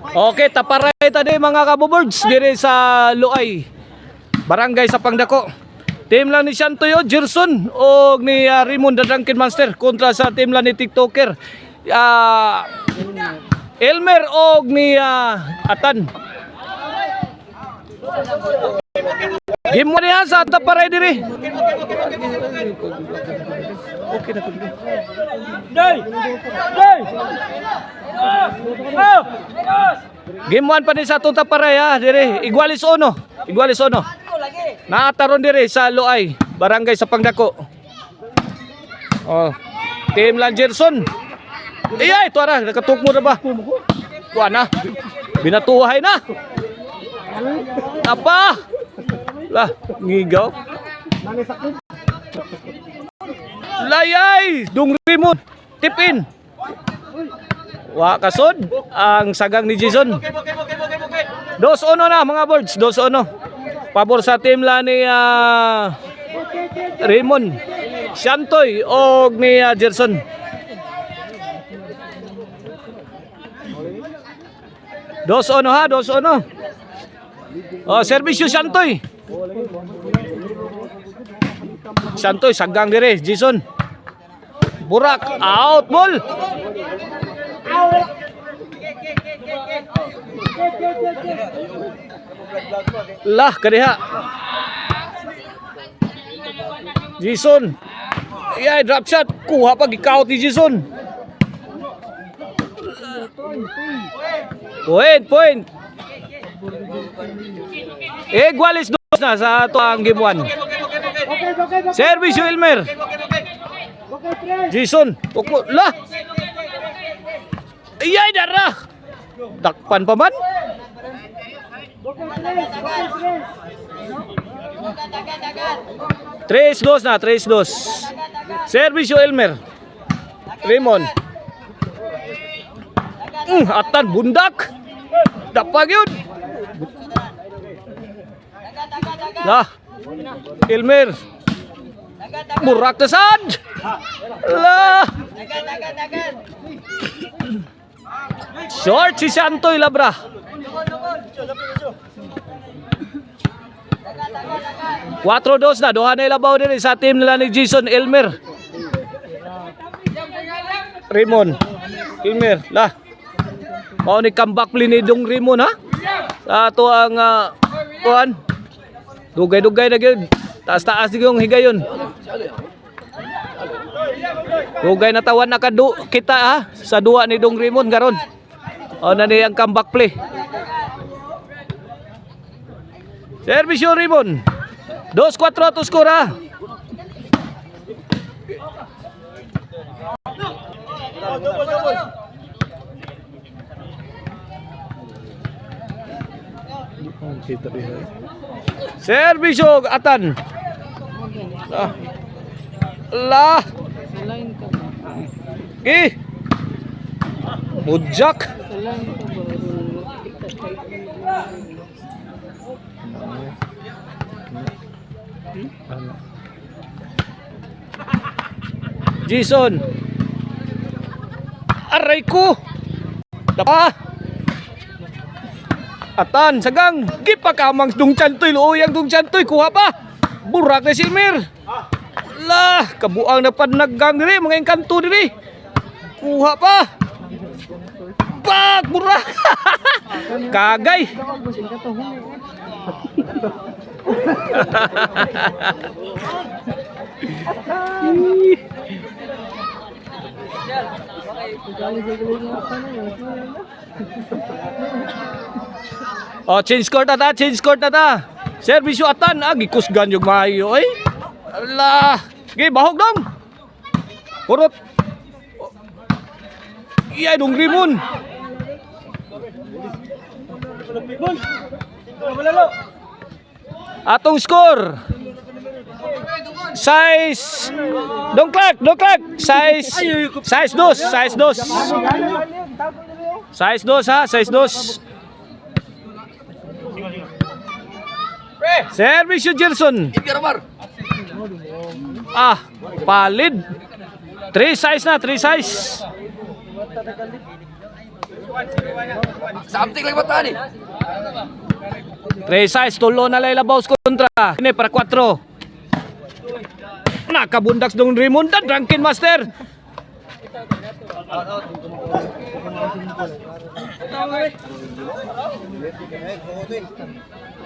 Okay, taparay tadi mga kabobords diri sa Luay. Barangay sa Pangdako. Team lang ni Shantoyo, Gerson o ni Raymond the Drunken Monster kontra sa team lang ni TikToker. Elmer o ni Atan. Game mo niya sa taparay diri. Okay na to. Day! Day! Game 1 pa ni sa itong taparay ha, diri. Igualis ono. Igualis ono. Naataron diri sa Luay, barangay sa Pangdako. Oh, team lang Gerson. Iyay, ito ara, nakatukmo na ba? Kuha na. Binatuhay na. Apa? Lah, ngigaw. Layay, dung Raymond. Tipin. Wa kasod ang sagang ni Jason. 2-1 na mga boards, 2-1. Pabor sa team la ni Raymond, Shantoy o ni Gerson. Dos ono ha, 2-1. Oh, servisyo Shantoy. Shantoy sagang dire, Jason. Burak, out ball. Lah kadiha. Jason. Iya, drop shot. Kuha pa gikaut ni Jason. Point. Igualis dos na sa ato ang game 1. Service Elmer. Jason, lah. Iyay darah. Dakpan pa man. Tres dos na, 3-2. Service Elmer. Raymond. Atan bundak. Dapag yun. Lah. Elmer. Burak na sad. Lah. Short si Shantoy Labra. Quatro dos na, duha na ilabaw din sa team nila ni Jason Elmer. Raymond. Elmer, lah. Mao ni comeback play ni Dong Raymond ha. Sa ato ang kuan. Dugay-dugay na gyud. Taas-taas yung higayon. Dugay na tawan na kita ha sa duwa ni Dong Raymond karon. O na ni ang comeback play. Servisyo Raymond. 2-4 to score ha. Servisyo Atan. Lah. Mujak. Jason. Aray ko. Dapa. Atan sagang gipakamang Dong Chantoy luyang Dong Chantoy kuha pa. Burak na si Elmer. Lah, kabuang na panaggang diri mga engkanto diri. Kuha pa. Bak burak. Kagay. Oh, change court na ta. Servisyo Atan, gikusgan yung maayo ay. Allah, sige bahog dong. Kurot. Iya Dong Raymond. Atong score. Size Dong Clark. Size 2. Size 2 ha, size 2. Servisyo Gerson. Palid. 3 size na, 3 size. Something lang ba ni? 3-6, tulo na lailabaw sa kontra. Ini para 4. Nakabundaks dong Rimonda, Drunken Master.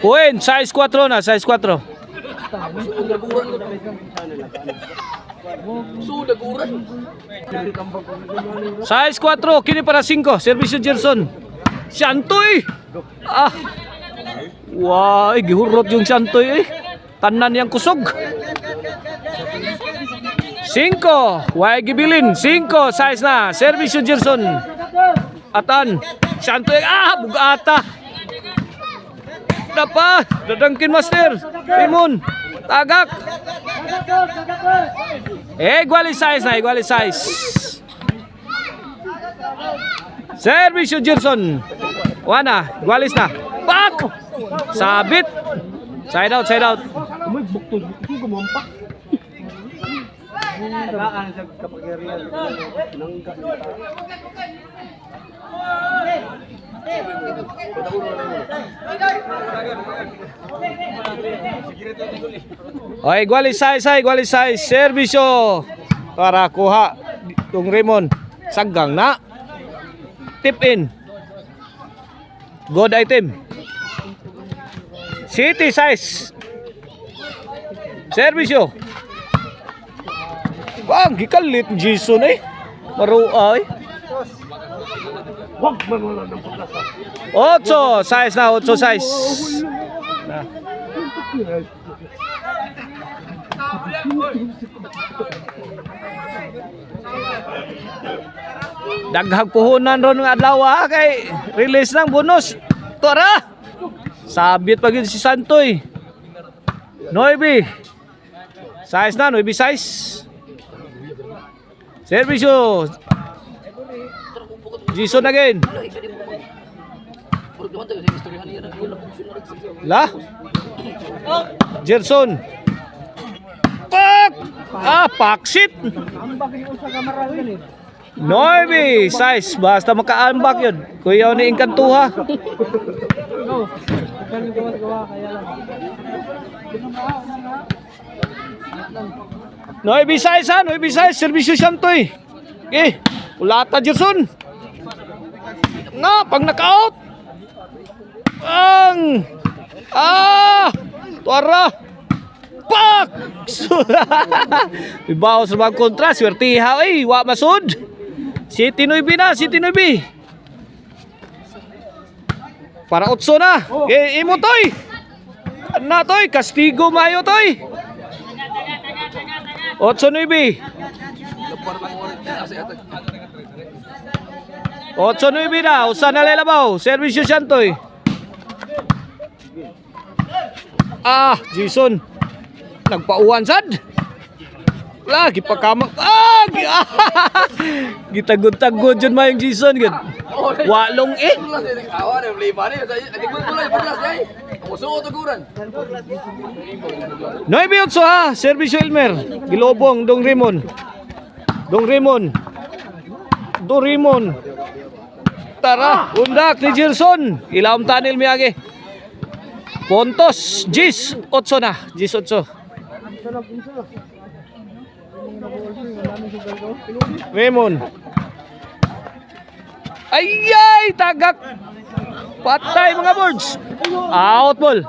Puin, size 4 na, size 4. Size 4, kini para 5. Servisyo Gerson. Shantoy. Ah. Wah, gihurot yung Shantoy eh. Tanan yang kusog. 5. Why gibilin? 5 size na. Servisyo Gerson. Atan. Shantoy. Ah, bugata. Dapat. Dadangkin Master. Timon. Tagak. Iguali size na. Iguali size. Servisyo Gerson. Wana. Igualis na. Pak. Sabit. Side out. Side out. Oh, iguali size. Servisyo para kuha itong Raymond. Sagang na. Tip in. Good item. City size. Servisyo. Bang, gikalit Jason eh. Maruay. 8 size na, 8 size. Nah. Daghang puhunan ron ng adlaw kay release ng bonus. Tara. Sabit pa gyud si Santoy. 9. Size na, 9 size. Servisyo. Jason again. Lah. Gerson. Pak. Ah, paksit. 9 size. Basta maka-unback yun. Kuya ni Inkantuha. Noibi size ha, Noibi size, servisyo Shantoy. Okay, ulata Gerson. Na, pag naka-out. Ang tuara. Pak! Ibaw sa mga kontra, swertiha eh, wa masud. City Noibi na, City Noibi. Para 8 na. Okay, imo toy. Na toy, kastigo mayo toy. 8-9. 8-9 na, usa na lalabaw. Servisyo Shantoy. Ah, Jason. Nagpauwan sad. Lagi pa kamang. Gitagod-tagod jud mayong Jason gid. Walong eh. Awan ang lima ni. Adik mo tulay paglas day. Musuo tuguran. 9-8 ha, servisyo Elmer. Gilobong Dong Raymond. Dong Raymond. Tara, undak ni Gerson. Ilawom tanil miyagi. Pontos, Gis 8 na, Gis 8. Raymond. Ayay, tagak. Patay mga birds. Out ball.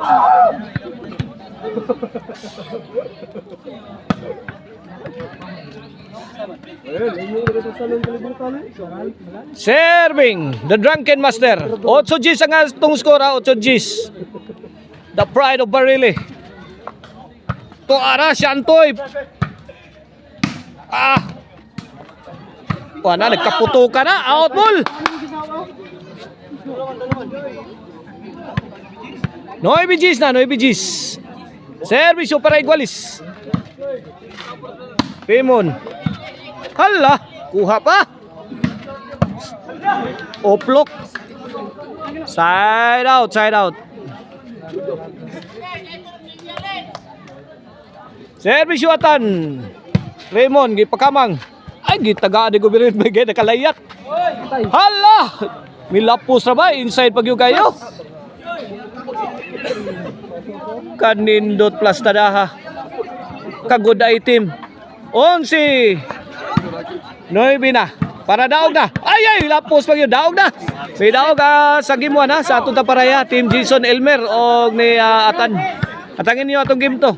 Serving the Drunken Master. 8 G's ang atong score, 8 G's. The pride of Barili. Tuara Shantoy. Wala, nagkaputo ka na. Out ball. Noibi G's na, Noibi G's. Servisyo para Igualis. Pimon. Hala, kuha pa. Oplok. Side out, side out. Servisyo atan. Raymond, gipakamang. Ay, gitagaan ni Gubirin. Bagay, nakalayak. Hala! Milapos ra ba? Inside pag yung kayo. Kanindot plus tadaha. Kagod item. 11. 9 na. Para daog na. Ay, lapos pag yun. Daog na. May daog sa game 1 sa atong taparaya. Team Jason Elmer o ni Atan. Atangin niyo atong game to.